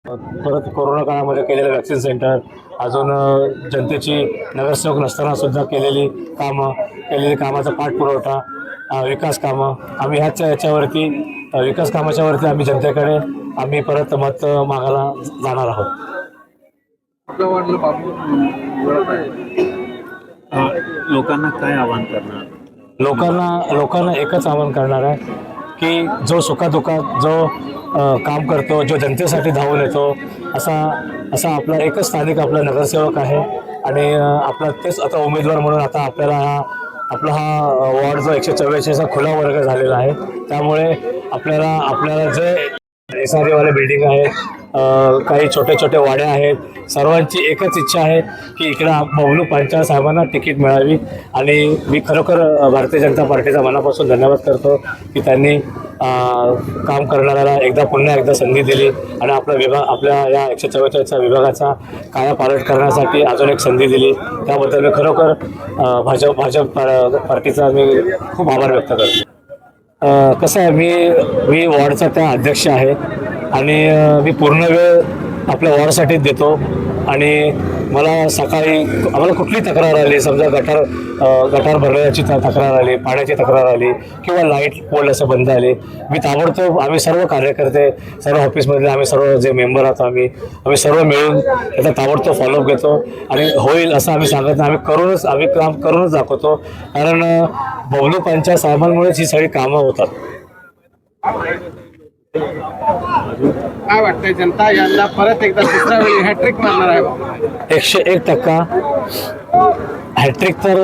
परत कोरोना काळामध्ये केलेलं वॅक्सिन सेंटर, अजून जनतेची नगरसेवक नसताना सुद्धा केलेली कामाचा पाठपुरवठा, विकास कामं, आम्ही याच्यावरती विकास कामाच्या वरती आम्ही जनतेकडे आम्ही परत मत मागायला जाणार आहोत. आपलं वाटलं बाबू लोकांना काय आवाहन करणार? लोकांना एकच आवाहन करणार आहे की जो सुखादुखात जो काम करतो, जो जनतेसाठी धावून येतो, असा आपला एकच स्थानिक आपला नगरसेवक आहे. आणि आपला तेच आता उमेदवार म्हणून आता आपला हा वॉर्ड जो 144 खुला वर्ग झालेला आहे. त्यामुळे आपल्याला जे SRA वाले बिल्डिंग आहेत, काही छोटे छोटे वाड्या आहेत, सर्वांची एकच इच्छा आहे की इकडं बबलू पांचाळ साहेबांना तिकीट मिळावी. आणि मी खरोखर भारतीय जनता पार्टीचा मनापासून धन्यवाद करतो की त्यांनी काम करणाऱ्याला पुन्हा एकदा संधी दिली आणि आपल्या या 144च्या विभागाचा कायापालट करण्यासाठी अजून एक संधी दिली. त्याबद्दल मी खरोखर भाजप पार्टीचा मी खूप आभार व्यक्त करतो. कसं आहे, मी वॉर्डचा त्या अध्यक्ष आहे आणि मी पूर्ण वेळ आपल्या वॉर्डसाठीच देतो. आणि मला सकाळी आम्हाला कुठली तक्रार आली, समजा गटार भरण्याची तक्रार आली, पाण्याची तक्रार आली किंवा लाईट पोल असं बंद आले, मी ताबडतोब आम्ही सर्व कार्यकर्ते, सर्व ऑफिसमधले आम्ही सर्व जे मेंबर आहोत आम्ही सर्व मिळून त्याचा ताबडतोब फॉलोअप घेतो. आणि होईल असं आम्ही सांगत नाही, आम्ही काम करूनच दाखवतो. कारण बबलू पांचाळ साहेबांमुळेच ही सगळी कामं होतात. काय वाटतंय, जनता यांना परत एकदा दुसऱ्या वेळी हॅट्रिक मारणार आहे? 101% हॅट्रिक. तर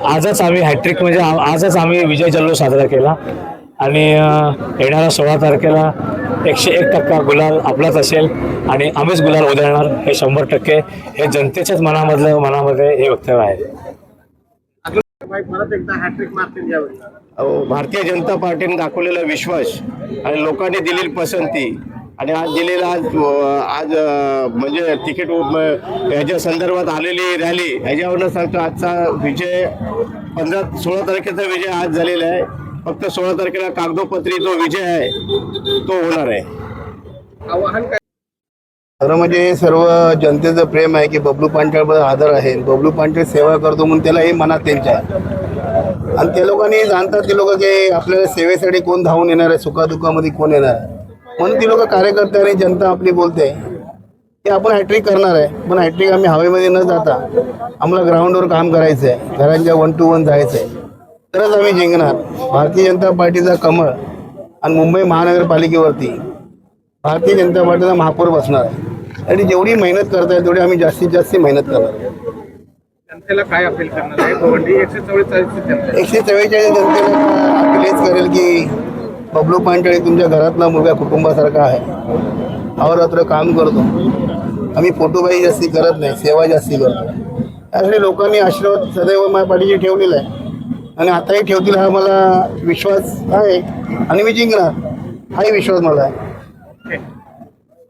आजच आम्ही हॅट्रिक म्हणजे आजच आम्ही विजय जल्लोष साजरा केला आणि येणाऱ्या 16 तारखेला 101% गुलाल आपलाच असेल आणि आम्हीच गुलाल उधळणार. हे 100% हे जनतेच्याच मनामध्ये हे वक्तव्य आहे. परत एकदा हॅट्रिक मारतील यावेळी? भारतीय जनता पार्टीने दाखवलेला विश्वास आणि लोकांनी दिलेली पसंती आणि आज म्हणजे तिकीट याच्या संदर्भात आलेली रॅली, याच्यावरून सांगतो आजचा विजय 16 तारखेचा विजय आज झालेला आहे. फक्त 16 तारखेला कागदोपत्री जो विजय आहे तो होणार आहे. आवाहन काय? खरं म्हणजे सर्व जनतेचं प्रेम आहे की बबलू पांचाळबद्दल आदर आहे. बबलू पांचाळ सेवा करतो म्हणून त्याला हे मनात त्यांच्या आहे. आणि ते लोकांनी जाणतात ते लोक की आपल्याला सेवेसाठी कोण धावून येणार आहे, सुखादुखामध्ये कोण येणार आहे, म्हणून ती लोक कार्यकर्ते आणि जनता आपली बोलते की आपण हॅट्रिक करणार आहे. पण हॅट्रिक आम्ही हवेमध्ये न जाता आम्हाला ग्राउंडवर काम करायचं आहे, घरांच्या 1 to 1 जायचं आहे, तरच आम्ही जिंकणार. भारतीय जनता पार्टीचा कमळ आणि मुंबई महानगरपालिकेवरती भारतीय जनता पार्टीचा महापौर बसणार आहे. आणि जेवढी मेहनत करताय तेवढी आम्ही जास्तीत जास्त मेहनत करणार. जनतेला काय अपील करणार आहे? 144 जनतेला अपील हेच करेल की बबलू पांचाळ तुमच्या घरातला मुलगा कुटुंबासारखा आहे. अहोरात्र काम करतो. आम्ही फोटोबाई जास्ती करत नाही, सेवा जास्ती करतो. त्यासाठी लोकांनी आशीर्वाद सदैव माझ्या पाठीशी ठेवलेला आहे आणि आताही ठेवतील हा मला विश्वास आहे आणि मी जिंकणार हाही विश्वास मला आहे.